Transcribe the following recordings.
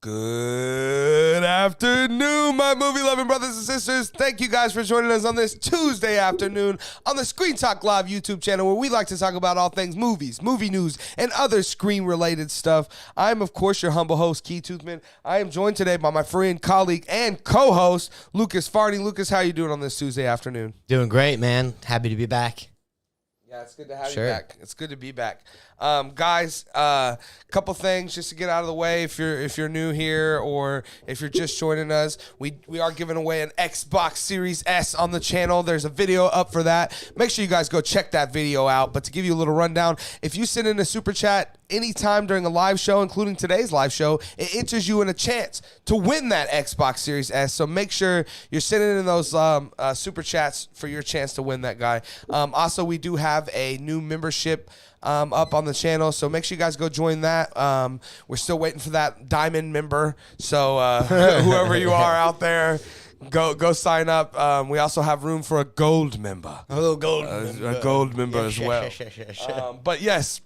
Good afternoon, my movie-loving brothers and sisters. Thank you guys for joining us on this Tuesday afternoon on the Screen Talk Live YouTube channel, where we like to talk about all things movies, movie news, and other screen-related stuff. I'm, of course, your humble host, Key Toothman. I am joined today by my friend, colleague, and co-host, Lucas Farney. Lucas, how you doing on this Tuesday afternoon? Doing great, man. Happy to be back. Yeah, it's good to have you back. It's good to be back. Guys, couple things just to get out of the way if you're new here or if you're just joining us. We are giving away an Xbox Series S on the channel. There's a video up for that. Make sure you guys go check that video out. But to give you a little rundown, if you send in a super chat anytime during a live show, including today's live show, it enters you in a chance to win that Xbox Series S. So make sure you're sending in those super chats for your chance to win that guy. Also, we do have a new membership up on the channel, so make sure you guys go join that. We're still waiting for that diamond member, so whoever you are out there, go sign up. We also have room for a gold member, A gold member as well. But yes.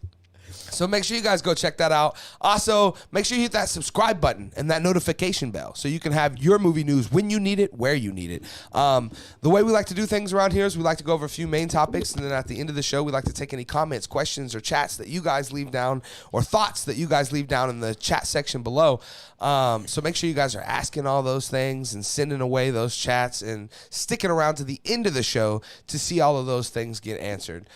So make sure you guys go check that out. Also, make sure you hit that subscribe button and that notification bell so you can have your movie news when you need it, where you need it. The way we like to do things around here is we like to go over a few main topics, and then at the end of the show, we like to take any comments, questions, or chats that you guys leave down, or thoughts that you guys leave down in the chat section below. So make sure you guys are asking all those things and sending away those chats and sticking around to the end of the show to see all of those things get answered.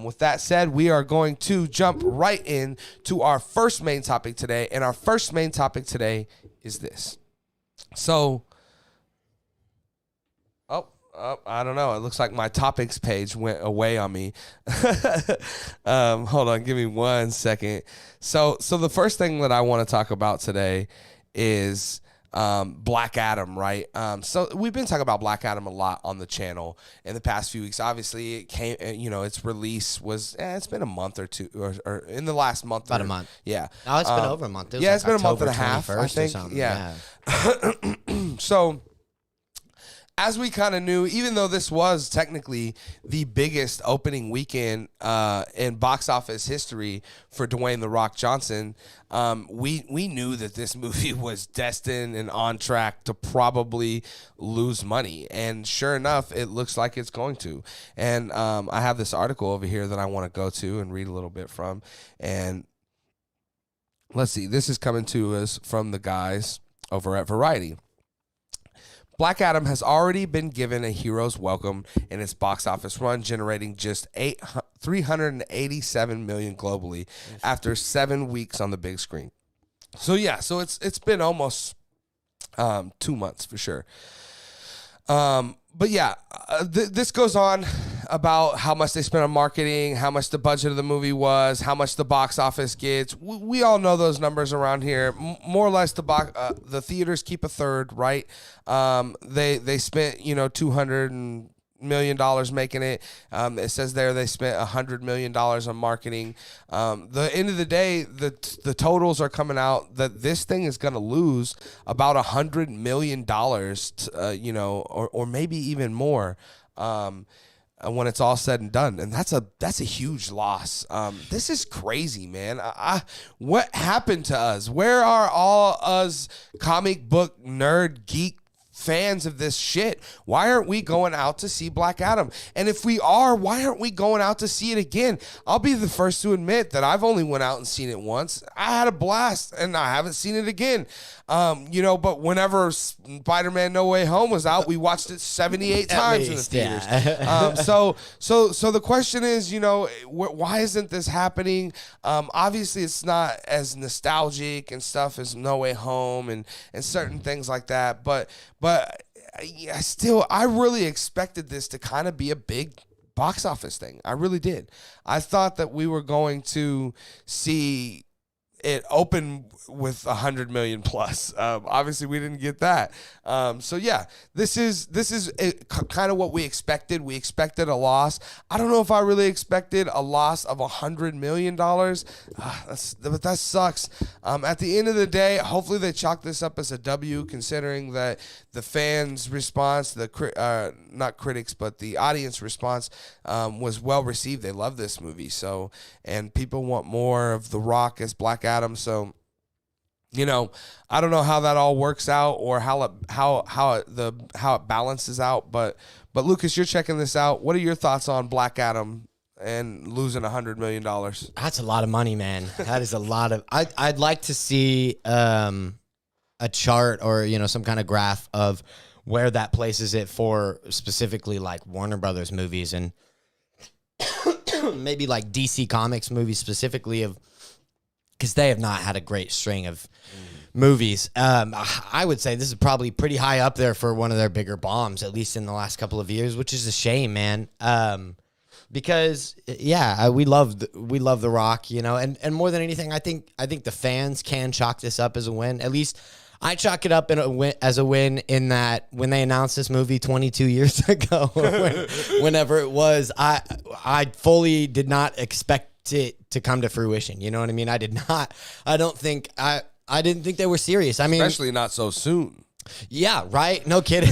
With that said, we are going to jump right in to our first main topic today, and our first main topic today is this. So, I don't know. It looks like my topics page went away on me. Hold on, give me 1 second. So the first thing that I want to talk about today is Black Adam, right? So we've been talking about Black Adam a lot on the channel in the past few weeks. Obviously, it came, its release was, it's been a month or two, or in the last month. About a month. Yeah. No, it's been over a month. Yeah, it's been a month and a half, I think. Yeah. So, as we kind of knew, even though this was technically the biggest opening weekend in box office history for Dwayne "The Rock" Johnson, we knew that this movie was destined and on track to probably lose money. And sure enough, it looks like it's going to. And I have this article over here that I want to go to and read a little bit from. And let's see, this is coming to us from the guys over at Variety. Black Adam has already been given a hero's welcome in its box office run, generating just $387 million globally after 7 weeks on the big screen. So yeah, so it's been almost 2 months for sure. But yeah, this goes on about how much they spent on marketing, how much the budget of the movie was, how much the box office gets. We all know those numbers around here. More or less, the theaters keep a third, right? They spent $200 million making it. It says there they spent $100 million on marketing. The end of the day, the totals are coming out that this thing is going to lose about $100 million, or maybe even more, when it's all said and done. And that's a huge loss. This is crazy, man. What happened to us? Where are all us comic book nerd geek fans of this shit? Why aren't we going out to see Black Adam? And if we are, why aren't we going out to see it again? I'll be the first to admit that I've only went out and seen it once. I had a blast, and I haven't seen it again. But whenever Spider-Man No Way Home was out, we watched it 78 times in the theaters. Yeah. So the question is, why isn't this happening? Obviously, it's not as nostalgic and stuff as No Way Home and certain things like that. But I really expected this to kind of be a big box office thing. I really did. I thought that we were going to see it open with 100 million plus. Obviously, we didn't get that. So yeah, this is kind of what we expected. We expected a loss. I don't know if I really expected a loss of $100 million. That sucks. At the end of the day, hopefully they chalk this up as a W, considering that the fans' response, not critics, but the audience response was well received. They love this movie. So, and people want more of The Rock as Black Adam. So I don't know how that all works out or how it balances out. But Lucas, you're checking this out. What are your thoughts on Black Adam and losing $100 million? That's a lot of money, man. That is a lot of. I'd like to see a chart or some kind of graph of where that places it for specifically like Warner Brothers movies and maybe like DC Comics movies specifically because they have not had a great string of movies. I would say this is probably pretty high up there for one of their bigger bombs, at least in the last couple of years, which is a shame, man. Because we love The Rock, and more than anything, I think the fans can chalk this up as a win. At least I chalk it up as a win in that when they announced this movie 22 years ago, whenever it was, I fully did not expect it to come to fruition. You know what I mean? I didn't think they were serious. I mean, especially not so soon. Yeah, right. No kidding.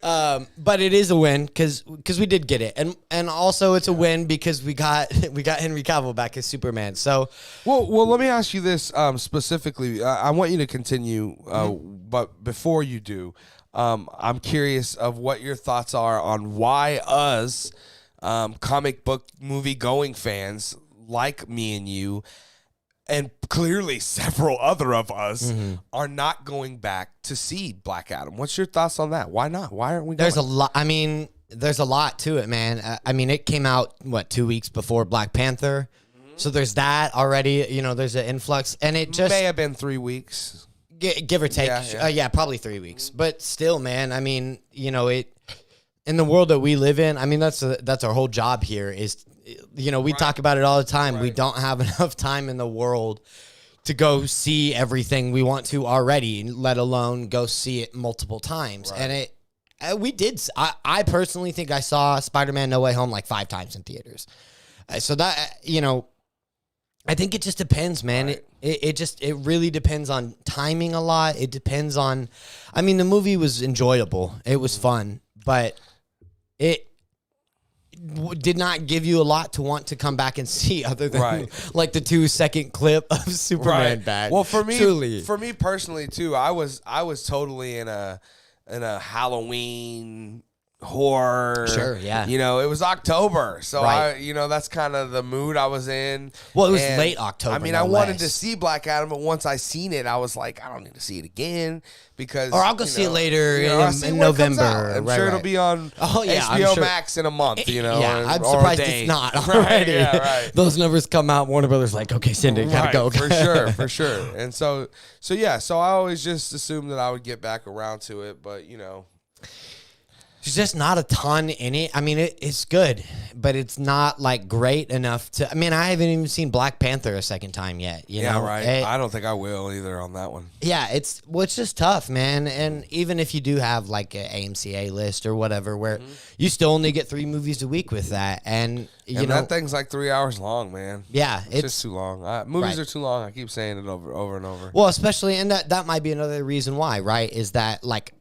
But it is a win because we did get it, and also it's a win because we got Henry Cavill back as Superman. So, well, let me ask you this specifically. I want you to continue, but before you do, I'm curious of what your thoughts are on why us comic book movie going fans like me and you, and clearly several other of us are not going back to see Black Adam. What's your thoughts on that? Why not? Why aren't we going? There's a lot. I mean, there's a lot to it, man. I mean, it came out, 2 weeks before Black Panther. So there's that already. There's an influx. And it just may have been 3 weeks. Give or take. Yeah, probably 3 weeks. But still, man, I mean, it in the world that we live in, I mean, that's our whole job here is, we talk about it all the time. Right. We don't have enough time in the world to go see everything we want to already, let alone go see it multiple times. Right. And we did. I personally think I saw Spider-Man No Way Home like 5 times in theaters. So that, I think it just depends, man. Right. It really depends on timing a lot. It depends on, I mean, the movie was enjoyable. It was fun, but it did not give you a lot to want to come back and see other than like the 2-second clip of Superman back. Well, for me personally too, I was totally in a Halloween horror. Sure, yeah. It was October, so that's kind of the mood I was in. Well, it was late October. I mean, I wanted to see Black Adam, but once I seen it, I was like, I don't need to see it again because. Or I'll go see it later in November. I'm sure it'll be on HBO Max in a month. I'm surprised it's not already. Yeah, right. Those numbers come out. Warner Brothers like, okay, send it, gotta go. For sure. And so I always just assumed that I would get back around to it, but There's just not a ton in it. I mean, it's good, but it's not like great enough to. I mean, I haven't even seen Black Panther a second time yet. You know? Right. I don't think I will either on that one. Yeah, it's just tough, man. And even if you do have like an AMCA list or whatever, where you still only get 3 movies a week with that, and that thing's like 3 hours long, man. Yeah, it's just too long. Movies are too long. I keep saying it over and over. Well, especially, and that might be another reason why, right? Is that like.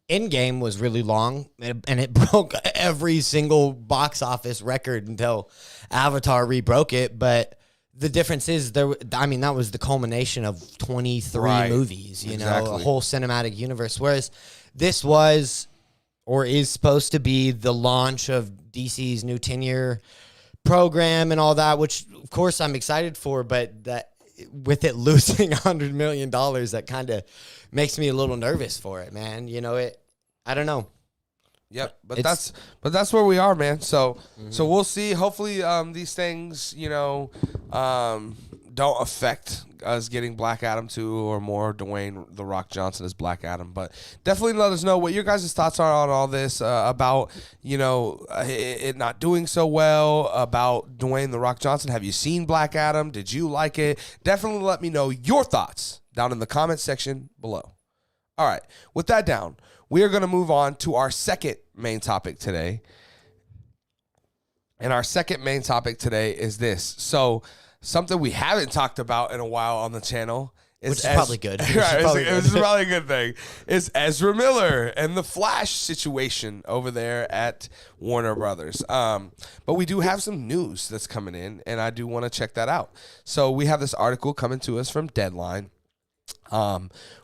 Endgame was really long, and it broke every single box office record until Avatar rebroke it. But the difference is that was the culmination of 23 movies, a whole cinematic universe. Whereas this was, or is supposed to be, the launch of DC's new 10-year program and all that, which of course I'm excited for, but that with it losing $100 million, that kind of makes me a little nervous for it, man. I don't know. Yep, but that's where we are, man. So we'll see. Hopefully, these things, don't affect us getting Black Adam 2 or more Dwayne The Rock Johnson as Black Adam. But definitely let us know what your guys' thoughts are on all this, about, it not doing so well, about Dwayne The Rock Johnson. Have you seen Black Adam? Did you like it? Definitely let me know your thoughts down in the comment section below. All right, with that down, we are going to move on to our second main topic today. And our second main topic today is this. So, something we haven't talked about in a while on the channel is... Which is probably good. Right, it's probably a good thing. Is Ezra Miller and the Flash situation over there at Warner Brothers. But we do have some news that's coming in, and I do want to check that out. So, we have this article coming to us from Deadline.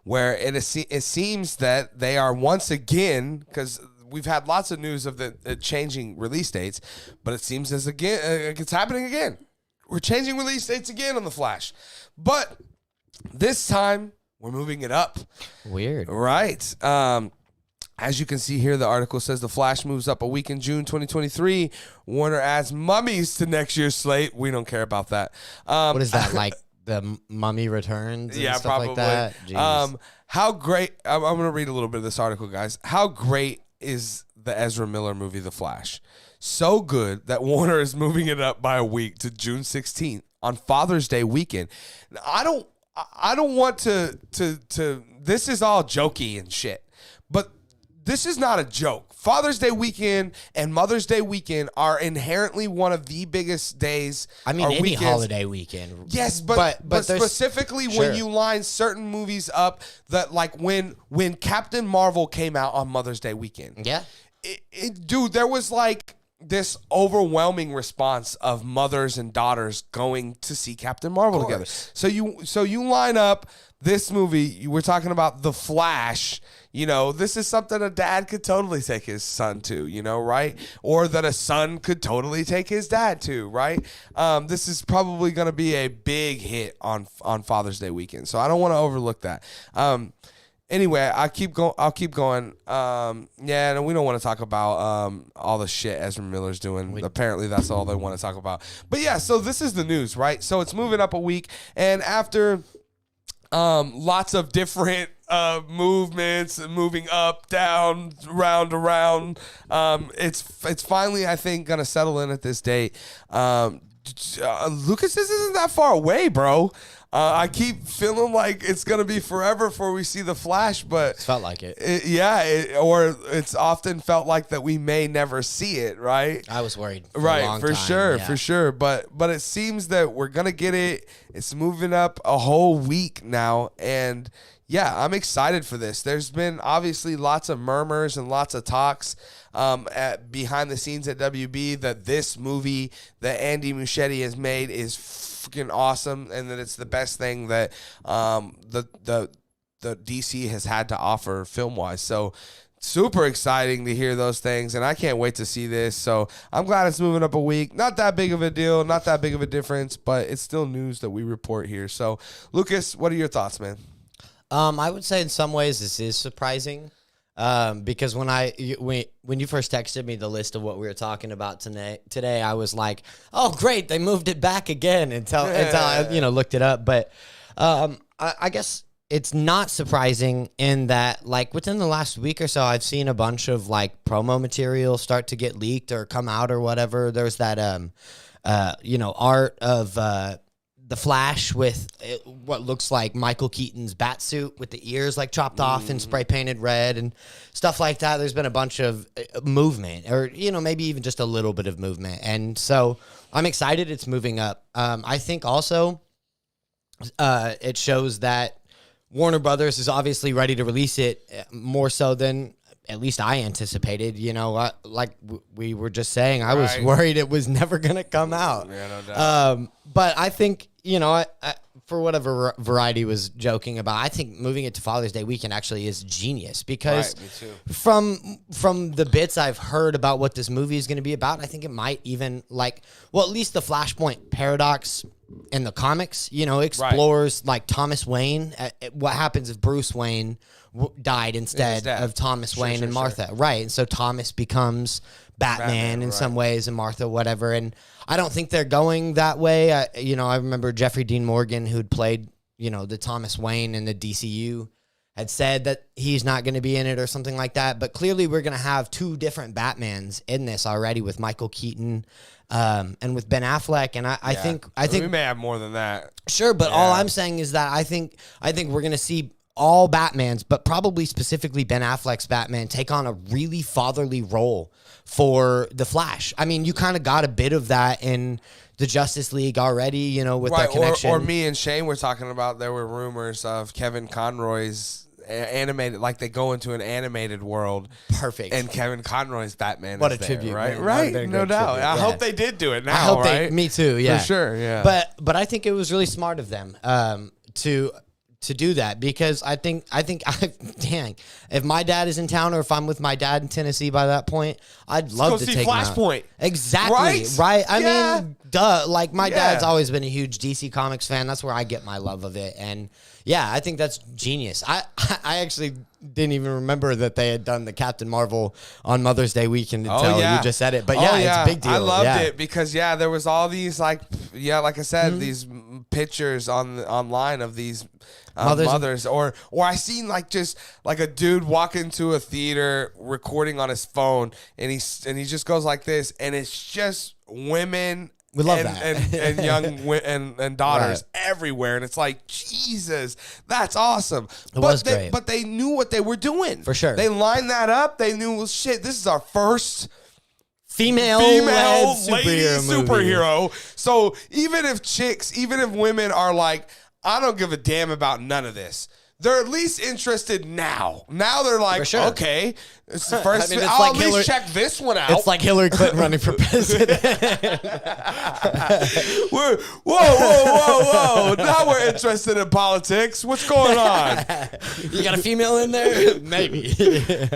where it seems that they are once again, because we've had lots of news of the changing release dates, but it seems as again it's happening again. We're changing release dates again on The Flash, but this time we're moving it up. Weird, right? As you can see here, the article says The Flash moves up a week in June 2023. Warner adds mummies to next year's slate. We don't care about that. What is that, like the Mummy Returns and stuff probably. like that? Jeez. How great, I'm going to read a little bit of this article, guys. How great is the Ezra Miller movie, The Flash? So good that Warner is moving it up by a week to June 16th on Father's Day weekend. I don't want to this is all jokey and shit, but this is not a joke. Father's Day weekend and Mother's Day weekend are inherently one of the biggest days. I mean, any holiday weekend. Yes, but specifically when you line certain movies up, that like when Captain Marvel came out on Mother's Day weekend. Yeah. Dude, there was like this overwhelming response of mothers and daughters going to see Captain Marvel together. So you line up this movie. We're talking about The Flash. You know, this is something a dad could totally take his son to, you know, right? Or that a son could totally take his dad to, right? This is probably going to be a big hit on Father's Day weekend. So I don't want to overlook that. Anyway, I'll keep going. No, we don't want to talk about all the shit Ezra Miller's doing. Apparently, that's all they want to talk about. But yeah, so this is the news, right? So it's moving up a week, and after lots of different movements, moving up, down, round, around, it's finally, I think, gonna settle in at this date. Lucas, this isn't that far away, bro. I keep feeling like it's going to be forever before we see The Flash, but it's felt like it. Or it's often felt like that we may never see it, right? I was worried. For sure. But it seems that we're going to get it. It's moving up a whole week now, and yeah, I'm excited for this. There's been obviously lots of murmurs and lots of talks behind the scenes at WB that this movie that Andy Muschietti has made is freaking awesome, and that it's the best thing that the DC has had to offer film-wise. So super exciting to hear those things, and I can't wait to see this. So I'm glad it's moving up a week. Not that big of a deal, not that big of a difference, but it's still news that we report here. So Lucas, what are your thoughts, man? I would say in some ways this is surprising. Because when you first texted me the list of what we were talking about today, I was like, oh great, they moved it back again until I looked it up. But I guess it's not surprising in that, like, within the last week or so, I've seen a bunch of like promo material start to get leaked or come out or whatever. There's that art of the Flash with what looks like Michael Keaton's bat suit with the ears like chopped off and spray painted red and stuff like that. There's been a bunch of movement, or maybe even just a little bit of movement, and so I'm excited it's moving up. I think also it shows that Warner Brothers is obviously ready to release it more so than at least I anticipated. Like we were just saying, I was worried it was never going to come out. Yeah, no doubt. But I think, I for whatever Variety was joking about, I think moving it to Father's Day weekend actually is genius, because from the bits I've heard about what this movie is going to be about, I think it might even at least the Flashpoint paradox in the comics, explores like Thomas Wayne, what happens if Bruce Wayne died instead of Thomas Wayne and Martha. Right. And so Thomas becomes Batman in some ways, and Martha whatever. And I don't think they're going that way. I remember Jeffrey Dean Morgan, who'd played, the Thomas Wayne in the DCU, had said that he's not going to be in it or something like that. But clearly we're going to have two different Batmans in this already, with Michael Keaton and with Ben Affleck. And I think we may have more than that. Sure. But all I'm saying is that I think we're going to see all Batmans, but probably specifically Ben Affleck's Batman, take on a really fatherly role for the Flash. I mean, you kind of got a bit of that in the Justice League already, with that connection. Or me and Shane were talking about, there were rumors of Kevin Conroy's animated, like they go into an animated world. Perfect. And Kevin Conroy's Batman what is a tribute, there, right? Man. Right, no doubt. I hope they did do it now, I hope me too, yeah. For sure, yeah. But I think it was really smart of them to to do that, because I think dang, if my dad is in town or if I'm with my dad in Tennessee by that point, I'd love to take Flashpoint. Exactly. Right? I mean, duh. Like my Yeah. dad's always been a huge DC Comics fan. That's where I get my love of it. And yeah, I think that's genius. I actually didn't even remember that they had done the Captain Marvel on Mother's Day weekend until you just said it. But yeah, it's a big deal. I loved it because there was all these like I said, these pictures online of these mothers, or I seen like just like a dude walk into a theater recording on his phone, and he just goes like this, and it's just women. We love that. and young and daughters everywhere, and it's like, Jesus, that's awesome. It was great. But they knew what they were doing. For sure. They lined that up. They knew, well, shit, this is our first female lady superhero. movie. So even if women are like, I don't give a damn about none of this, they're at least interested now. Now they're like, okay, it's the first. I mean, I'll at least check this one out. It's like Hillary Clinton running for president. Whoa! Now we're interested in politics. What's going on? You got a female in there? Maybe.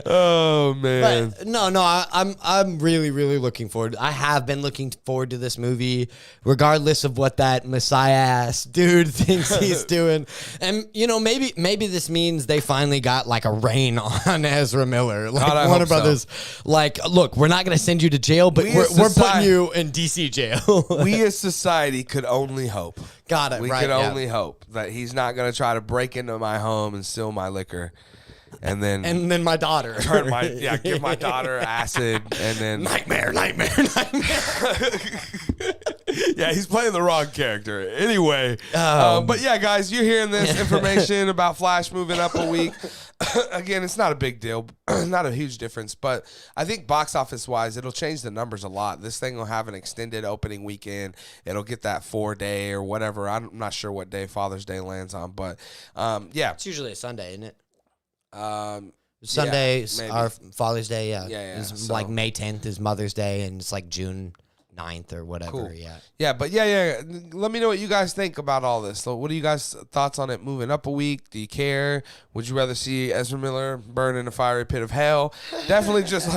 Oh man. But no. I'm really, really looking forward. I have been looking forward to this movie, regardless of what that Messiah ass dude thinks he's doing. And maybe this means they finally got like a rein on Ezra Miller. Like Warner Brothers, like, look, we're not going to send you to jail, but we're putting you in DC jail. We as society could only hope. Got it. We could only hope that he's not going to try to break into my home and steal my liquor. And then my daughter. Give my daughter acid, and then nightmare. Yeah, he's playing the wrong character. Anyway, but yeah, guys, you're hearing this information about Flash moving up a week. Again, it's not a big deal, not a huge difference, but I think box office wise, it'll change the numbers a lot. This thing will have an extended opening weekend. It'll get that 4-day or whatever. I'm not sure what day Father's Day lands on, but yeah, it's usually a Sunday, isn't it? Sunday, our Father's Day, It's like May 10th is Mother's Day, and it's like June 9th or whatever. Cool. Yeah. But let me know what you guys think about all this. So what are you guys' thoughts on it moving up a week? Do you care? Would you rather see Ezra Miller burn in a fiery pit of hell? Definitely just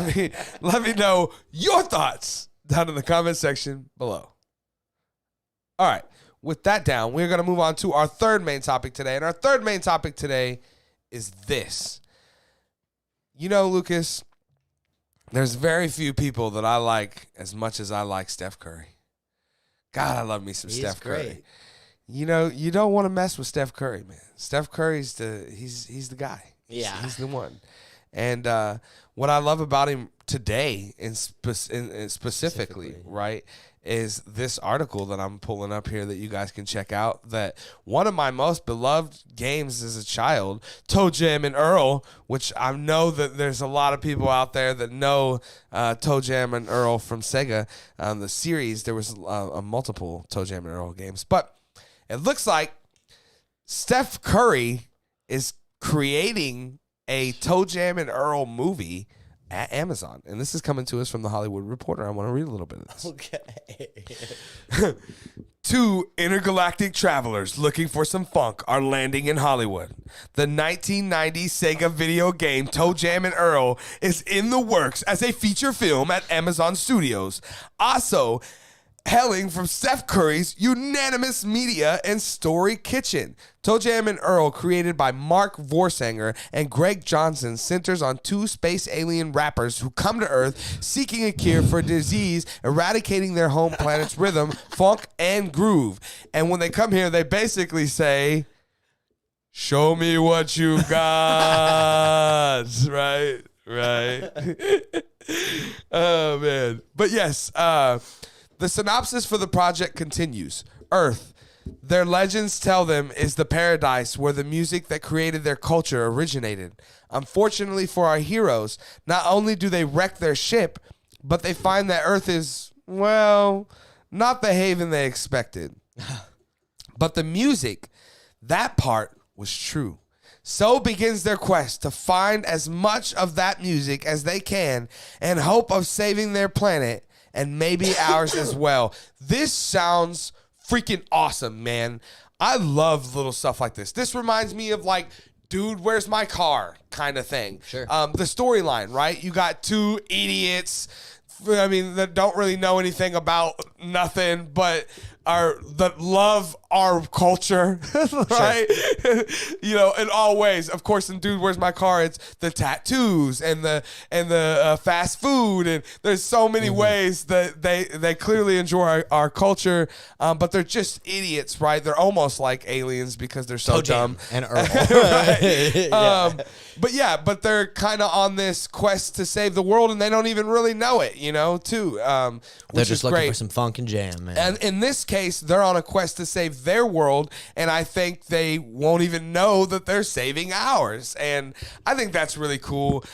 let me know your thoughts down in the comment section below. All right. With that down, we're going to move on to our third main topic today. And our third main topic today is this. Lucas, there's very few people that I like as much as I like Steph Curry. God, I love me some Steph Curry. You don't want to mess with Steph Curry, man. Steph Curry's he's the guy. He's the one. And what I love about him today, specifically, right, is this article that I'm pulling up here that you guys can check out, that one of my most beloved games as a child, Toe Jam and Earl, which I know that there's a lot of people out there that know Toe Jam and Earl from Sega. The series, there was multiple Toe Jam and Earl games. But it looks like Steph Curry is creating a Toe Jam and Earl movie at Amazon. And this is coming to us from the Hollywood Reporter. I want to read a little bit of this. Okay. Two intergalactic travelers looking for some funk are landing in Hollywood. The 1990 Sega video game Toe Jam and Earl is in the works as a feature film at Amazon Studios. Also, hailing from Steph Curry's unanimous media and story kitchen. Toe Jam and Earl, created by Mark Vorsanger and Greg Johnson, centers on two space alien rappers who come to Earth seeking a cure for a disease, eradicating their home planet's rhythm, funk, and groove. And when they come here, they basically say, show me what you got. Right. Oh, man. But yes, the synopsis for the project continues. Earth, their legends tell them, is the paradise where the music that created their culture originated. Unfortunately for our heroes, not only do they wreck their ship, but they find that Earth is, well, not the haven they expected. But the music, that part was true. So begins their quest to find as much of that music as they can in hope of saving their planet and maybe ours as well. This sounds freaking awesome, man. I love little stuff like this. This reminds me of like, dude, where's my car kind of thing. Sure. The storyline, right? You got two idiots, I mean, that don't really know anything about nothing, but that love our culture, right? You know, in all ways. Of course, in Dude, Where's My Car? It's the tattoos and the fast food, and there's so many ways that they clearly enjoy our culture, but they're just idiots, right? They're almost like aliens because they're so dumb. And Earl. But they're kind of on this quest to save the world, and they don't even really know it, you know, too. They're just looking for some funk and jam, man. And in this case, they're on a quest to save their world, and I think they won't even know that they're saving ours. And I think that's really cool.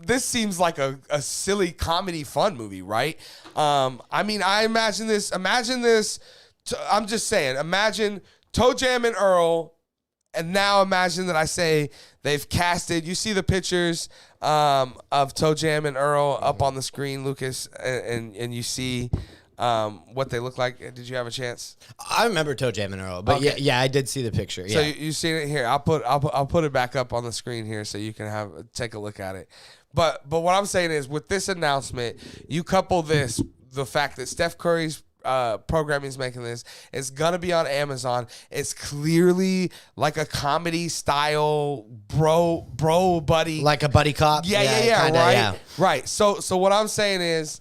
This seems like a silly comedy fun movie, right? I mean, I imagine this. I'm just saying, imagine Toe Jam and Earl. And now imagine that I say they've casted. You see the pictures of Toe Jam and Earl up on the screen, Lucas, and you see what they look like. Did you have a chance? I remember Toe Jam and Earl, but Okay. yeah, I did see the picture. So Yeah. you seen it here. I'll put it back up on the screen here so you can take a look at it. But what I'm saying is, with this announcement, you couple the fact that Steph Curry's programming is making this. It's gonna be on Amazon. It's clearly like a comedy style bro buddy, Like a buddy cop. yeah, kinda, right, yeah. right. So what I'm saying is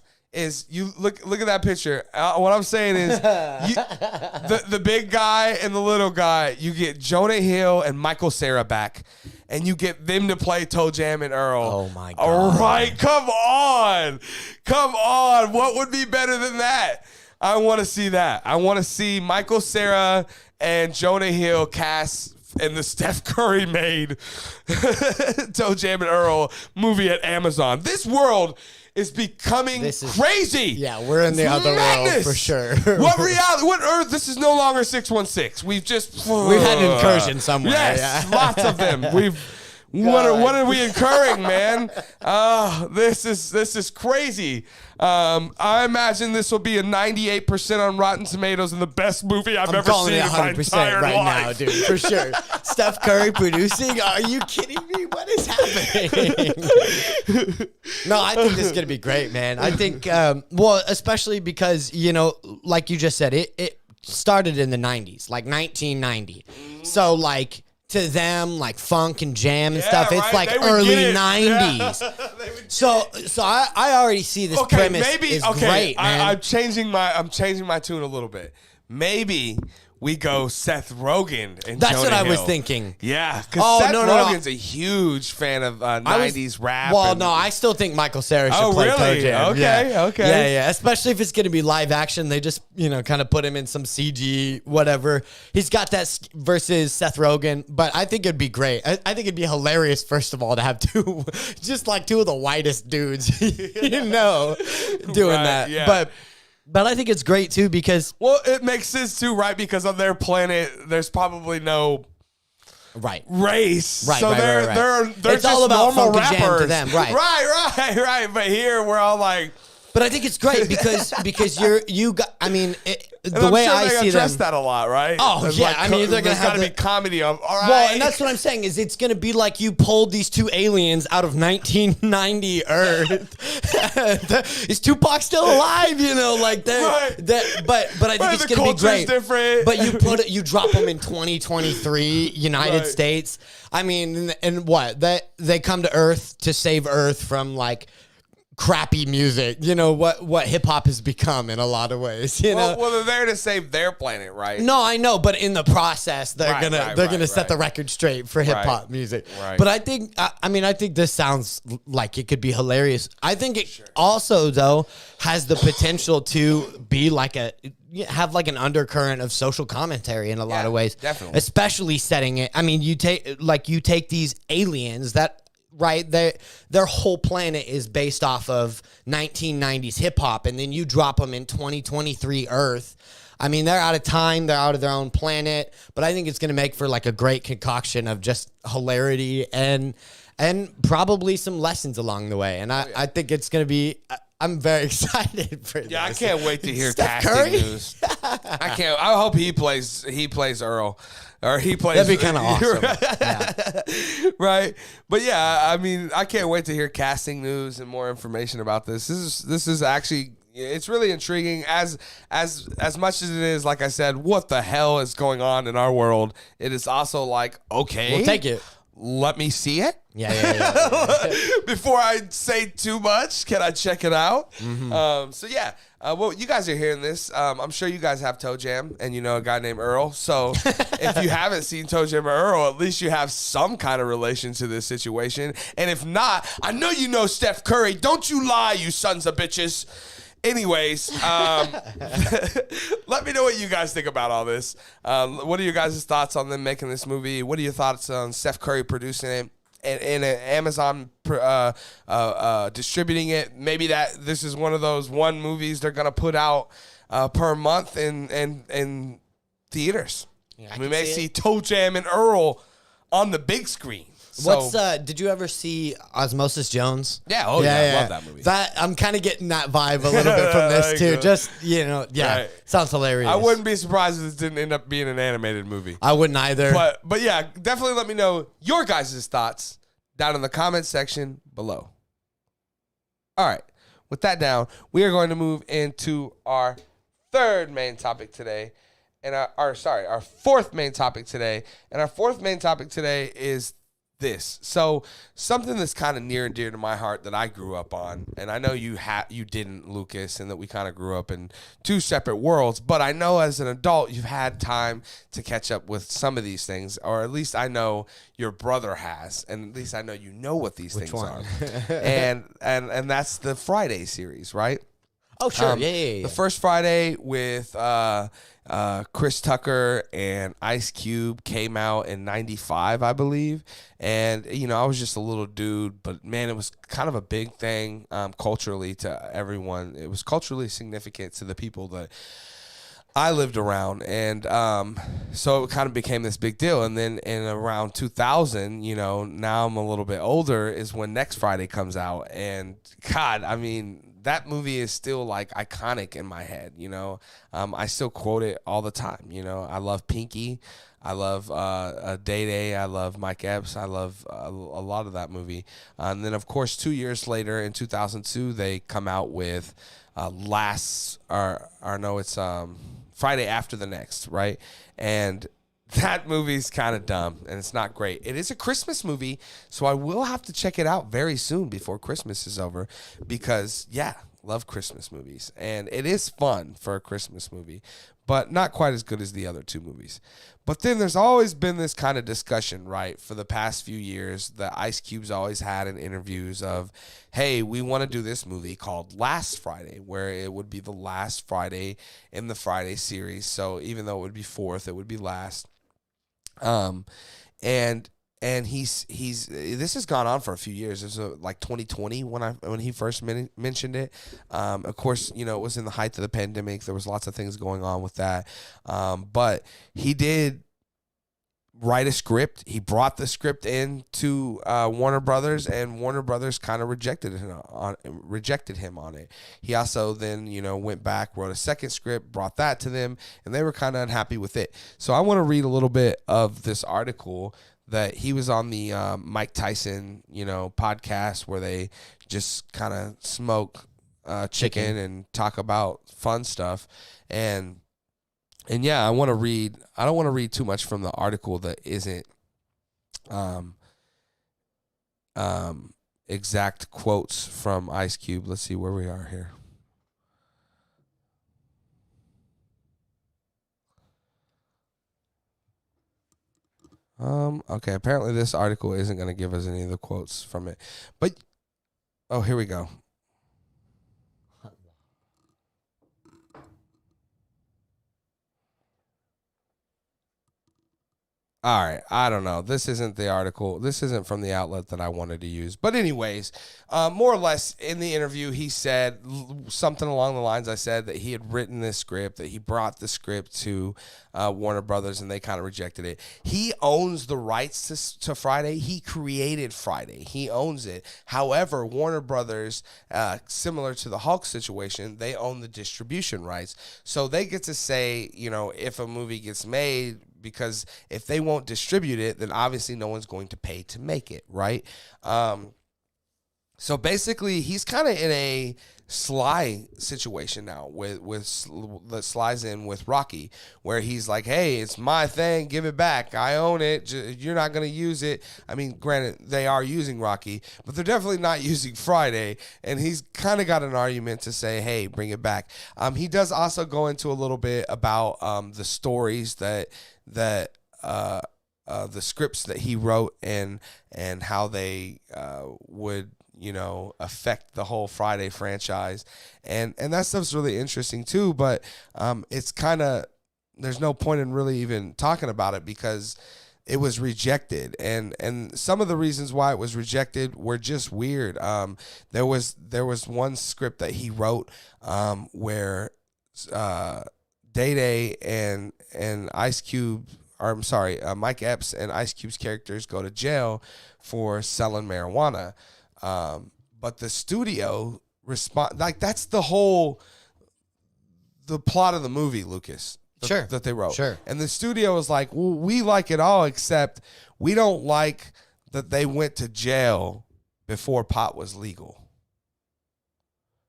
you look at that picture. What I'm saying is, the big guy and the little guy, you get Jonah Hill and Michael Cera back, and you get them to play Toe Jam and Earl. Oh my God! All right, come on. What would be better than that? I want to see that. I want to see Michael Cera and Jonah Hill cast in the Steph Curry made Toe Jam and Earl movie at Amazon. This world is becoming crazy. Yeah, we're in the other world for sure. What reality? What Earth? This is no longer 616. We've had an incursion somewhere. Yes, yeah. lots of them. What are we incurring, man? This is crazy. I imagine this will be a 98% on Rotten Tomatoes and the best movie I've ever seen in my entire right life. now, dude, for sure. Steph Curry producing? Are you kidding me? What is happening? No, I think this is gonna be great, man. I think, especially because, you know, like you just said, it started in the 90s, like 1990. So like, to them, like funk and jam and stuff, it's like early 90s. Yeah. So I already see this premise is great, man. I'm changing my tune a little bit. Maybe we go Seth Rogen and That's Jonah what I was Hill. thinking. Yeah, because Seth Rogen's a huge fan of 90s rap. Well, no, I still think Michael Cera should play Toe Jam. Okay. Yeah. Especially if it's going to be live action. They just, kind of put him in some CG, whatever. He's got that versus Seth Rogen, but I think it'd be great. I think it'd be hilarious, first of all, to have two of the whitest dudes, doing that. Yeah. But I think it's great, too, because... Well, it makes sense, too, right? Because on their planet, there's probably no race. Right, so they're it's just all about normal funk and jam rappers. to them, right. Right. But here, we're all like... But I think it's great because you got. I mean, the way I see them, address that a lot, right? Oh There's yeah, I mean they're gonna have to be comedy on. All right. Well, and that's what I'm saying is it's gonna be like you pulled these two aliens out of 1990 Earth. Is Tupac still alive? Like that. Right. But I think it's gonna be great. Different. But you drop them in 2023 United States. I mean, and what they come to Earth to save Earth from like crappy music, what hip hop has become in a lot of ways. Well, they're there to save their planet, right? No, I know, but in the process, they're gonna set the record straight for hip hop music. Right. But I think, I think this sounds like it could be hilarious. I think it also though has the potential to be like have like an undercurrent of social commentary in a lot of ways. Definitely, especially setting it. I mean, you take these aliens that. Right, their whole planet is based off of 1990s hip hop, and then you drop them in 2023 Earth. I mean, they're out of time, they're out of their own planet, but I think it's going to make for like a great concoction of just hilarity and probably some lessons along the way. And I think it's going to be I'm very excited for this. Yeah, I can't wait to hear Steph casting Curry? news. I can't. I hope he plays Earl, or he plays. That'd be kind of awesome. Yeah. Right, but yeah, I mean, I can't wait to hear casting news and more information about this. This is actually, it's really intriguing. As much as it is, like I said, what the hell is going on in our world? It is also like, okay, We'll take it. Let me see it. Yeah. Before I say too much, can I check it out? So yeah, well, you guys are hearing this. I'm sure you guys have Toe Jam, and you know a guy named Earl. So if you haven't seen Toe Jam or Earl, at least you have some kind of relation to this situation. And if not, I know you know Steph Curry. Don't you lie, you sons of bitches. Anyways, let me know what you guys think about all this. What are your guys' thoughts on them making this movie? What are your thoughts on Steph Curry producing it and Amazon distributing it? Maybe that this is one of those movies they're gonna put out per month in theaters. Yeah, we may see Toe Jam and Earl on the big screen. What's did you ever see Osmosis Jones? Yeah, I love that movie. I'm kind of getting that vibe a little bit from this too. Just right. Sounds hilarious. I wouldn't be surprised if it didn't end up being an animated movie. I wouldn't either. But yeah, definitely let me know your guys' thoughts down in the comment section below. All right, with that down, we are going to move into our third main topic today, and our fourth main topic today, and our fourth main topic today is this. So something that's kind of near and dear to my heart that I grew up on, and I know you didn't, Lucas, and that we kind of grew up in two separate worlds, but I know as an adult you've had time to catch up with some of these things, or at least I know your brother has, and at least I know you know what these things are. and that's the Friday series, right? Oh, sure. Yeah. The first Friday with Chris Tucker and Ice Cube came out in 95, I believe. And, I was just a little dude, but, man, it was kind of a big thing culturally to everyone. It was culturally significant to the people that I lived around. And so it kind of became this big deal. And then in around 2000, now I'm a little bit older, is when Next Friday comes out. And, God, I mean, that movie is still like iconic in my head, I still quote it all the time. I love Pinky. I love Day Day. I love Mike Epps. I love a lot of that movie. And then, of course, 2 years later in 2002, they come out with Friday After the Next, right? And that movie's kind of dumb, and it's not great. It is a Christmas movie, so I will have to check it out very soon before Christmas is over because, love Christmas movies. And it is fun for a Christmas movie, but not quite as good as the other two movies. But then there's always been this kind of discussion, right, for the past few years that Ice Cube's always had in interviews of, hey, we want to do this movie called Last Friday, where it would be the last Friday in the Friday series. So even though it would be fourth, it would be last. And he's this has gone on for a few years. It was like 2020 when he first mentioned it. Of course, it was in the height of the pandemic. There was lots of things going on with that. But he did write a script. He brought the script in to Warner Brothers, and Warner Brothers kind of rejected him on it. He also then went back, wrote a second script, brought that to them, and they were kind of unhappy with it. So I want to read a little bit of this article that he was on the Mike Tyson podcast, where they just kind of smoke chicken and talk about fun stuff. And yeah, I want to read. I don't want to read too much from the article that isn't exact quotes from Ice Cube. Let's see where we are here. Okay, apparently this article isn't going to give us any of the quotes from it. But here we go. All right, I don't know. This isn't the article. This isn't from the outlet that I wanted to use. But anyways, more or less in the interview, he said something along the lines I said that he had written this script, that he brought the script to Warner Brothers, and they kind of rejected it. He owns the rights to Friday. He created Friday. He owns it. However, Warner Brothers, similar to the Hulk situation, they own the distribution rights. So they get to say, if a movie gets made, because if they won't distribute it, then obviously no one's going to pay to make it, right? So basically, he's kind of in a Sly situation now with Sly's in with Rocky, where he's like, hey, it's my thing, give it back, I own it, you're not going to use it. I mean, granted, they are using Rocky, but they're definitely not using Friday, and he's kind of got an argument to say, hey, bring it back. He does also go into a little bit about the stories that the scripts that he wrote and how they would affect the whole Friday franchise, and that stuff's really interesting too. But it's kind of, there's no point in really even talking about it because it was rejected, and some of the reasons why it was rejected were just weird. There was one script that he wrote where Day Day and Ice Cube, or I'm sorry, Mike Epps and Ice Cube's characters go to jail for selling marijuana. But the studio that's the plot of the movie, Lucas. Sure. That they wrote. Sure. And the studio was like, well, we like it all, except we don't like that they went to jail before pot was legal.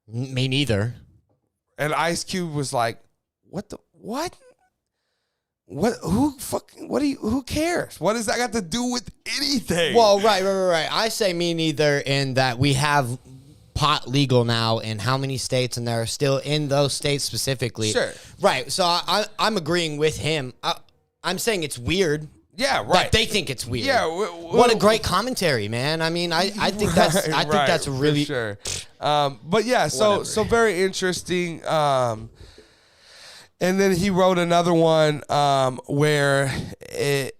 Me neither. And Ice Cube was like, what? Who cares? What does that got to do with anything? Well, right. I say me neither in that we have pot legal now in how many states, and they're still in those states specifically. Sure. Right. So I'm agreeing with him. I'm saying it's weird. Yeah, right. That they think it's weird. Yeah. What a great commentary, man. I mean, I think that's really for sure. But yeah, so very interesting. And then he wrote another one where it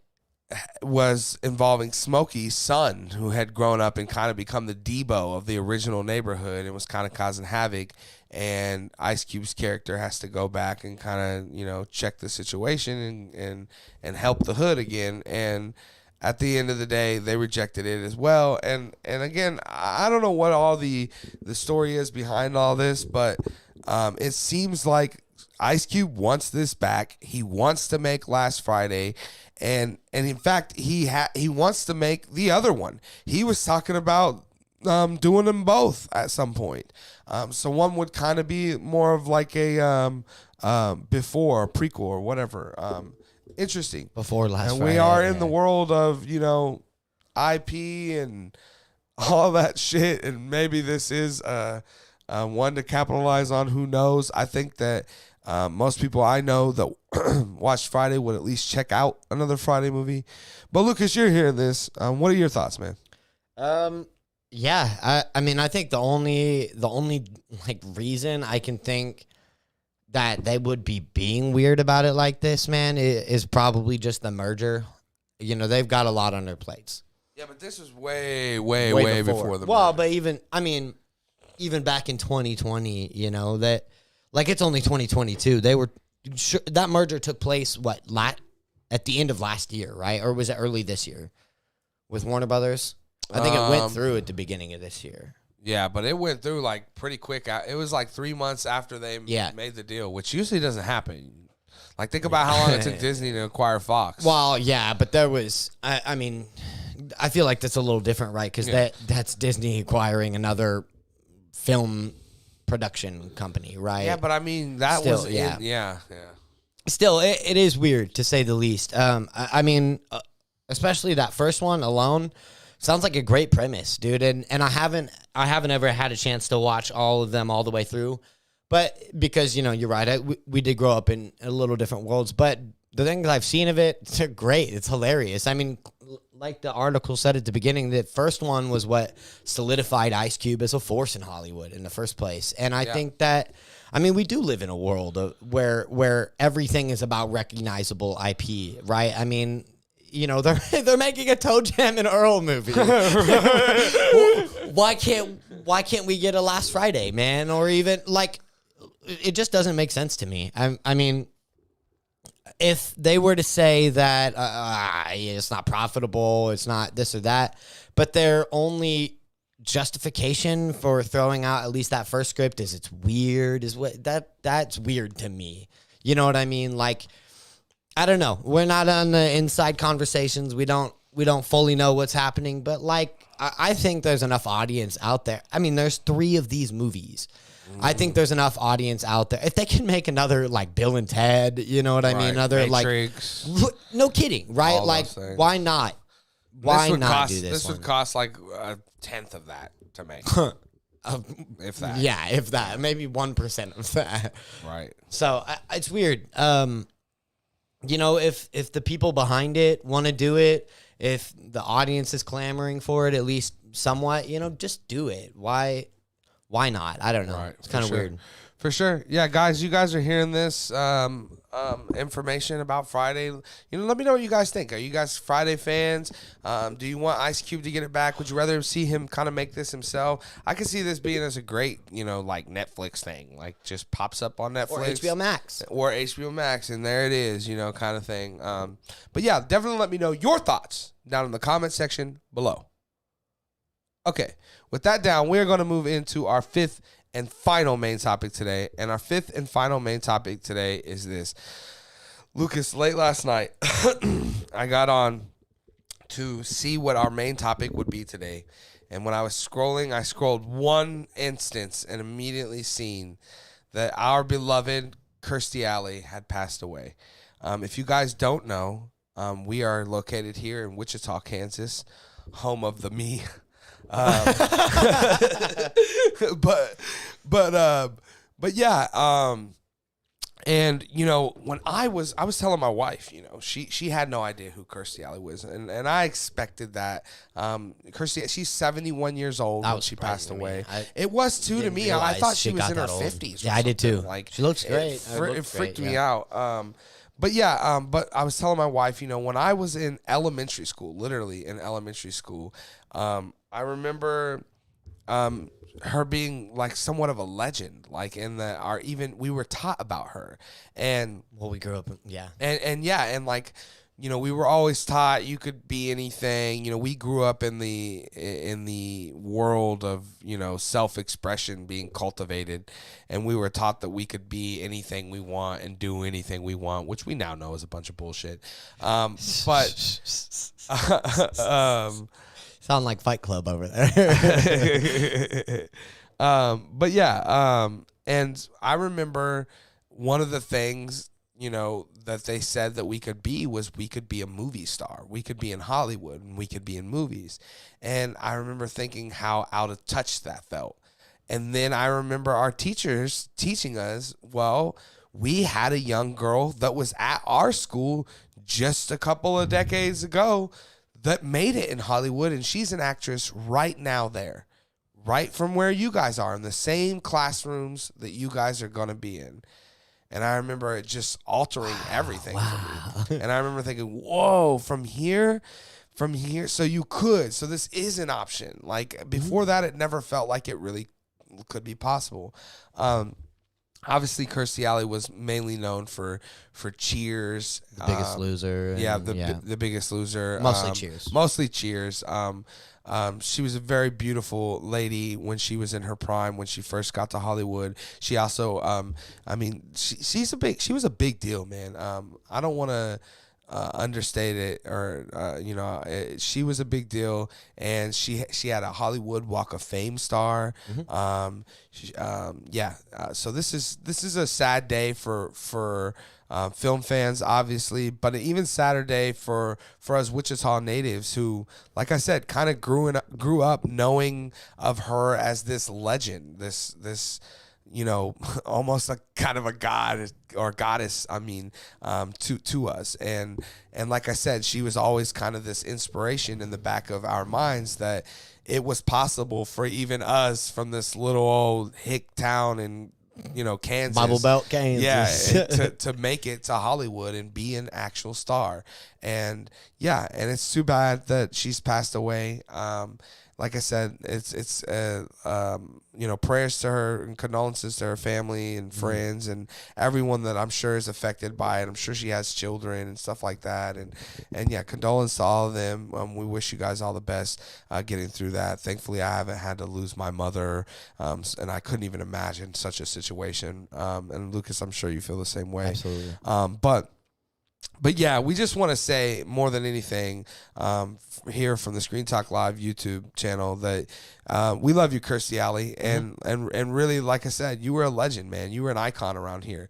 was involving Smokey's son, who had grown up and kind of become the Debo of the original neighborhood and was kind of causing havoc. And Ice Cube's character has to go back and kind of, check the situation and help the hood again. And at the end of the day, they rejected it as well. And again, I don't know what all the story is behind all this, but it seems like Ice Cube wants this back. He wants to make Last Friday, and in fact, he wants to make the other one. He was talking about doing them both at some point. So one would kind of be more of like a before, prequel, or whatever. Interesting. Before Last Friday. And we are in the world of IP and all that shit, and maybe this is one to capitalize on. Who knows? I think that. Most people I know that watch Friday would at least check out another Friday movie. But Lucas, you're hearing this. What are your thoughts, man? Yeah, I mean, I think the only like reason I can think that they would be being weird about it like this, man, is probably just the merger. They've got a lot on their plates. Yeah, but this was way before the merger. Well, but even back in 2020, that. Like, it's only 2022. They were that merger took place at the end of last year, right? Or was it early this year with Warner Brothers? I think it went through at the beginning of this year. Yeah, but it went through like pretty quick. It was like 3 months after they made the deal, which usually doesn't happen. Like, think about how long it took Disney to acquire Fox. Well, yeah, but there was. I mean, I feel like that's a little different, right? Because that's Disney acquiring another film production company, right? Yeah, but I mean, that Still, was yeah. Still, it is weird to say the least. I mean, especially that first one alone sounds like a great premise, dude. And I haven't ever had a chance to watch all of them all the way through, but because you're right, we did grow up in a little different worlds. But the things I've seen of it, they're great. It's hilarious. I mean, like the article said at the beginning, the first one was what solidified Ice Cube as a force in Hollywood in the first place. And I think that, I mean, we do live in a world where everything is about recognizable IP, right? I mean, they're making a Toe Jam and Earl movie. Why can't we get a Last Friday, man? Or even like, it just doesn't make sense to me. I mean, if they were to say that it's not profitable, it's not this or that, but their only justification for throwing out at least that first script is it's weird, that's weird to me. You know what I mean? Like, I don't know. We're not on the inside conversations. We don't fully know what's happening, but like, I think there's enough audience out there. I mean, there's 3 of these movies. I think there's enough audience out there. If they can make another like Bill and Ted, you know what I mean? Another Matrix. Like, no kidding, right? All like, why not? Why not do this? This would cost like a 1/10 of that to make. If that. Yeah, if that. Maybe 1% of that. Right. So it's weird. If the people behind it want to do it, if the audience is clamoring for it, at least somewhat, just do it. Why not? I don't know. Right. It's kind of weird. For sure. Yeah, guys, you guys are hearing this information about Friday. Let me know what you guys think. Are you guys Friday fans? Do you want Ice Cube to get it back? Would you rather see him kind of make this himself? I could see this being as a great, like Netflix thing. Like, just pops up on Netflix. Or HBO Max. And there it is, kind of thing. But yeah, definitely let me know your thoughts down in the comment section below. Okay, with that down, we're going to move into our 5th and final main topic today. And our 5th and final main topic today is this. Lucas, late last night, I got on to see what our main topic would be today. And when I was scrolling, I scrolled one instance and immediately seen that our beloved Kirstie Alley had passed away. If you guys don't know, we are located here in Wichita, Kansas, home of the me. But yeah, and when I was telling my wife, she had no idea who Kirstie Alley was, and I expected that. Kirstie, she's 71 years old when she passed away. It was too to me. I thought she was in her 50s. Yeah, I did too. Like, she looks great. It freaked me out. But yeah, but I was telling my wife, when I was in elementary school, literally in elementary school, I remember her being like somewhat of a legend, like in that we were taught about her, and we grew up, yeah, and like, we were always taught you could be anything. We grew up in the world of self-expression being cultivated, and we were taught that we could be anything we want and do anything we want, which we now know is a bunch of bullshit. But sound like Fight Club over there. But yeah, and I remember one of the things, that they said that we could be was we could be a movie star. We could be in Hollywood and we could be in movies. And I remember thinking how out of touch that felt. And then I remember our teachers teaching us, well, we had a young girl that was at our school just a couple of decades ago that made it in Hollywood, and she's an actress right now there, right from where you guys are, in the same classrooms that you guys are going to be in. And I remember it just altering everything for me. And I remember thinking, whoa, from here, so you could. So this is an option. Like, before that, it never felt like it really could be possible. Obviously, Kirstie Alley was mainly known for Cheers. The Biggest Loser. The Biggest Loser. Mostly Cheers. Mostly Cheers. She was a very beautiful lady when she was in her prime, when she first got to Hollywood. She also, she was a big deal, man. I don't want to understate it, or she was a big deal, and she had a Hollywood Walk of Fame star. So this is a sad day for film fans, obviously, but an even sadder day for us Wichita natives who, like I said, kind of grew up knowing of her as this legend, this almost a kind of a god or goddess, to us. And like I said, she was always kind of this inspiration in the back of our minds that it was possible for even us from this little old hick town in, Kansas. Bible Belt, Kansas. Yeah, to make it to Hollywood and be an actual star. And yeah, and it's too bad that she's passed away. Like I said, it's prayers to her and condolences to her family and friends and everyone that I'm sure is affected by it. I'm sure she has children and stuff like that. And yeah, condolence to all of them. We wish you guys all the best getting through that. Thankfully, I haven't had to lose my mother, and I couldn't even imagine such a situation. And Lucas, I'm sure you feel the same way. Absolutely. But yeah, we just want to say more than anything here from the Screen Talk Live YouTube channel that we love you, Kirstie Alley, and really, like I said, you were a legend, man. You were an icon around here.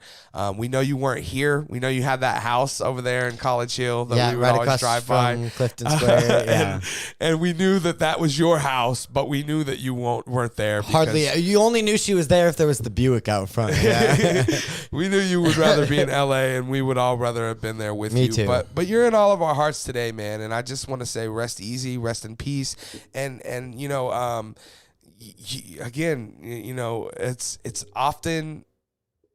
We know you weren't here. We know you had that house over there in College Hill that we would always drive by, Clifton Square. Yeah, and we knew that was your house, but we knew that you weren't there. Hardly. You only knew she was there if there was the Buick out front. Yeah. We knew you would rather be in LA, and we would all rather have been there with Me you. too. But you're in all of our hearts today, man. And I just want to say, rest easy, rest in peace, and again, it's often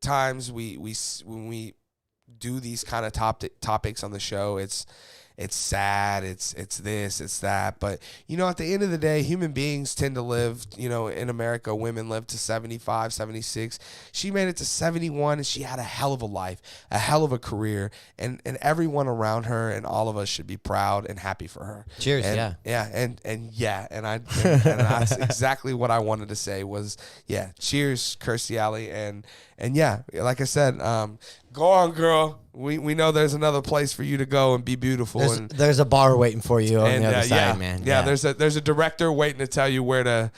times when we do these kind of topics on the show, it's sad, it's this, it's that, but at the end of the day, human beings tend to live, in America, women live to 75, 76. She made it to 71, and she had a hell of a life, a hell of a career, and everyone around her and all of us should be proud and happy for her. Cheers. And that's exactly what I wanted to say was, yeah, cheers, Kirstie Alley, and yeah, like I said, go on, girl. We know there's another place for you to go and be beautiful. There's a bar waiting for you on the other side, man. Yeah, there's a director waiting to tell you where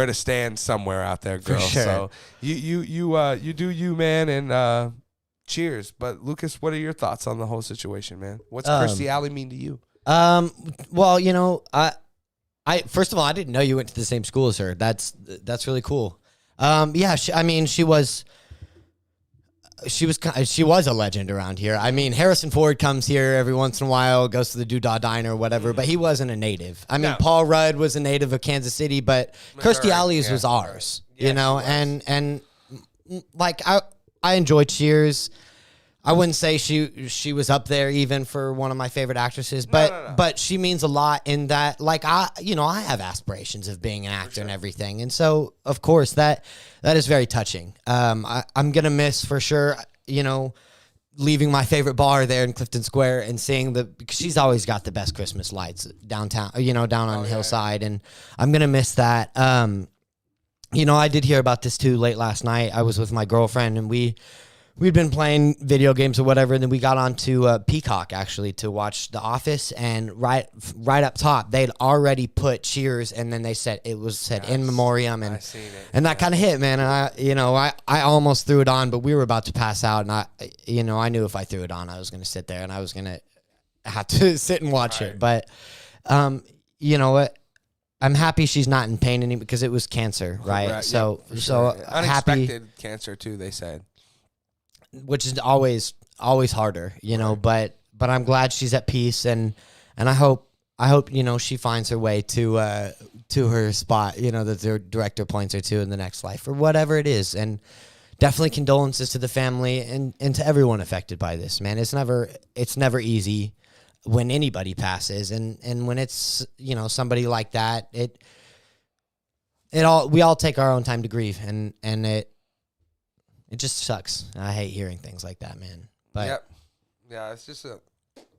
to stand somewhere out there, girl. For sure. So you do you, man, and cheers. But Lucas, what are your thoughts on the whole situation, man? What's Kirstie Alley mean to you? Well, I first of all, I didn't know you went to the same school as her. That's really cool. Yeah, she was a legend around here. I mean, Harrison Ford comes here every once in a while, goes to the Doodah Diner or whatever, but he wasn't a native. I mean, Paul Rudd was a native of Kansas City, but Kirstie Alley's was ours, and like I enjoy Cheers. I wouldn't say she was up there even for one of my favorite actresses, but she means a lot in that, like, I have aspirations of being an actor and everything. And so, of course, that is very touching. I'm going to miss for sure, leaving my favorite bar there in Clifton Square and seeing because she's always got the best Christmas lights downtown, down on the hillside. And I'm going to miss that. I did hear about this too late last night. I was with my girlfriend and we'd been playing video games or whatever, and then we got onto Peacock, actually, to watch The Office, and right up top, they'd already put Cheers, and then they said, it was said in memoriam, and that kind of hit, man, and I almost threw it on, but we were about to pass out, and I knew if I threw it on, I was going to sit there, and I was going to have to sit and watch it, but, you know what? I'm happy she's not in pain anymore, because it was cancer, right? Right. So Unexpected happy. Cancer, too, they said. Which is always harder, but I'm glad she's at peace, and I hope she finds her way to her spot, that the director points her to in the next life or whatever it is. And definitely condolences to the family and to everyone affected by this, man. It's never easy when anybody passes, and when it's somebody like that, we all take our own time to grieve, and it just sucks. I hate hearing things like that, man. But yep. Yeah, it's just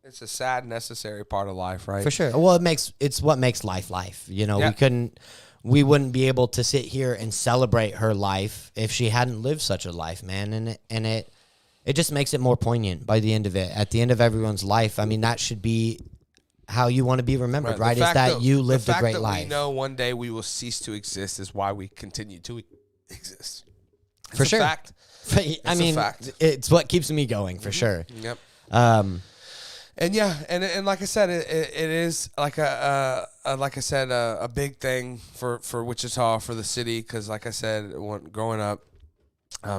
it's a sad, necessary part of life, right? For sure. Well, it's what makes life. Yep. We wouldn't be able to sit here and celebrate her life if she hadn't lived such a life, man. And it just makes it more poignant by the end of it. At the end of everyone's life, I mean, that should be how you want to be remembered, right? Is that you lived a great life. We know one day we will cease to exist is why we continue to exist. For sure. Fact. I mean, it's what keeps me going, for sure. Yep. And yeah, and like I said, it is like a big thing for Wichita, for the city, because like I said, growing up,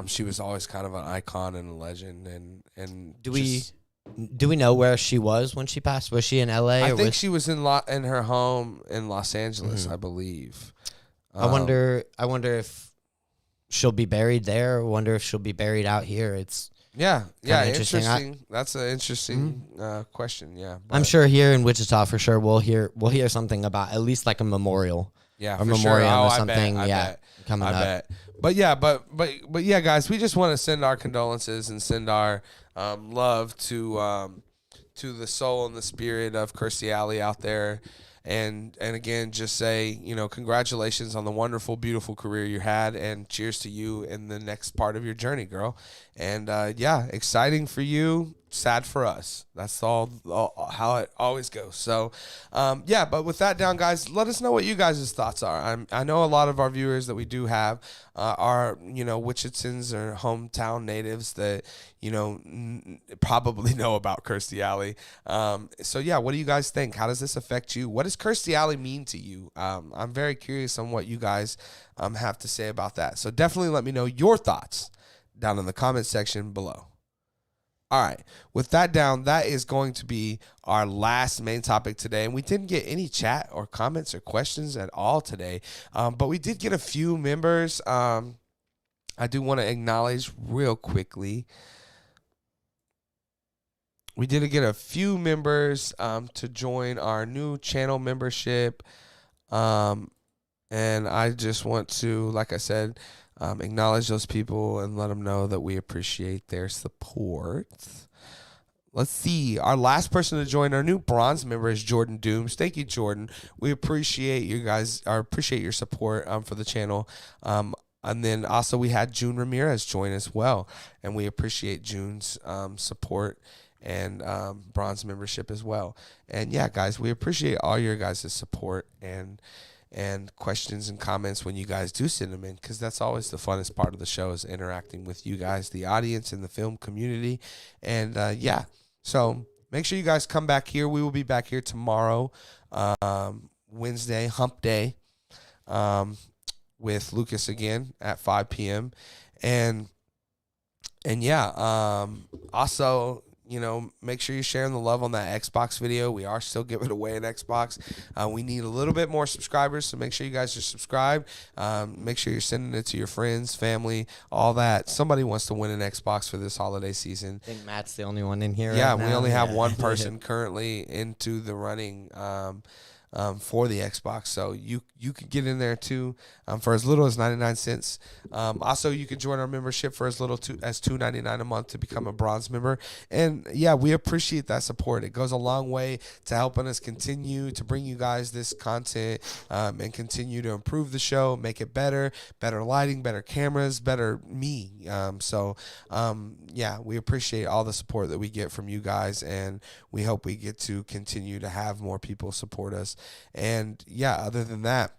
she was always kind of an icon and a legend. And do we know where she was when she passed? Was she in LA? I think she was in her home in Los Angeles, I believe. I wonder if she'll be buried there. I wonder if she'll be buried out here. Yeah, interesting. interesting. That's an interesting question. Yeah, I'm sure here in Wichita for sure we'll hear something about at least like a memorial. Yeah, or for memorial sure. Oh, or something. I bet. Coming I up. bet. But yeah, but yeah, guys, we just want to send our condolences and send our love to the soul and the spirit of Kirstie Alley out there. And again, just say, congratulations on the wonderful, beautiful career you had, and cheers to you in the next part of your journey, girl. And yeah, exciting for you, sad for us. That's all how it always goes. So, yeah, but with that down, guys, let us know what you guys' thoughts are. I know a lot of our viewers that we do have are, Wichitans or hometown natives that, probably know about Kirstie Alley. So, yeah, what do you guys think? How does this affect you? What does Kirstie Alley mean to you? I'm very curious on what you guys have to say about that. So definitely let me know your thoughts down in the comment section below. All right, with that down, that is going to be our last main topic today. And we didn't get any chat or comments or questions at all today, but we did get a few members. I do want to acknowledge real quickly. We did get a few members to join our new channel membership. And I just want to, like I said, acknowledge those people and let them know that we appreciate their support. Let's see. Our last person to join, our new bronze member, is Jordan Dooms. Thank you, Jordan. We appreciate you guys, or appreciate your support for the channel. And then also we had June Ramirez join as well, and we appreciate June's support and bronze membership as well. And yeah, guys, we appreciate all your guys' support and questions and comments when you guys do send them in, because that's always the funnest part of the show, is interacting with you guys, the audience and the film community. And yeah, so make sure you guys come back here. We will be back here tomorrow, Wednesday, hump day, with Lucas again at 5 p.m. And yeah, also, make sure you're sharing the love on that Xbox video. We are still giving away an Xbox. We need a little bit more subscribers, so make sure you guys are subscribed. Make sure you're sending it to your friends, family, all that. Somebody wants to win an Xbox for this holiday season. I think Matt's the only one in here. Yeah, right now. We only have one person currently into the running for the Xbox, so you could get in there too for as little as 99 cents. Also, you can join our membership for as little as $2.99 a month to become a bronze member. And yeah, we appreciate that support. It goes a long way to helping us continue to bring you guys this content and continue to improve the show, make it better lighting, better cameras, better me. Yeah, we appreciate all the support that we get from you guys, and we hope we get to continue to have more people support us. And yeah, other than that,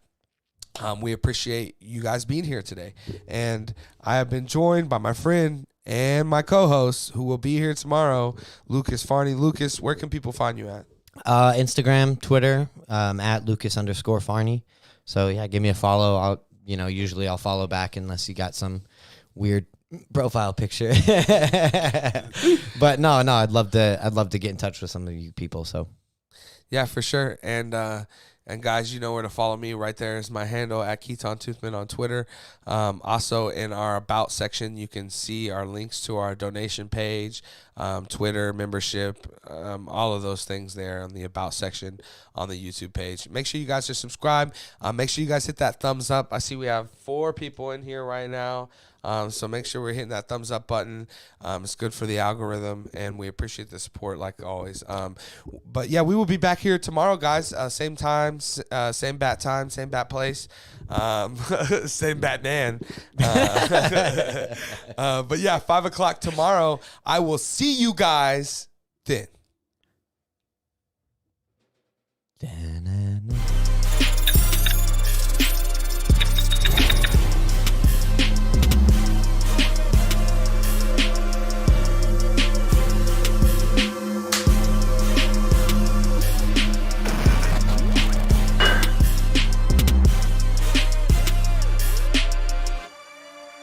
we appreciate you guys being here today. And I have been joined by my friend and my co-host, who will be here tomorrow, Lucas Farney. Lucas, where can people find you at? Instagram, Twitter, at Lucas_Farney. So yeah, give me a follow. Usually I'll follow back unless you got some weird profile picture. But no, I'd love to get in touch with some of you people. So yeah, for sure. And guys, you know where to follow me. Right there is my handle at Keaton Toothman on Twitter. Also, in our About section, you can see our links to our donation page, Twitter, membership, all of those things there on the About section on the YouTube page. Make sure you guys are subscribed. Make sure you guys hit that thumbs up. I see we have 4 people in here right now. So make sure we're hitting that thumbs up button. It's good for the algorithm, and we appreciate the support like always. But yeah, we will be back here tomorrow, guys. Same time, same bat time, same bat place, same bat man. But yeah, 5 o'clock tomorrow. I will see you guys then. Damn.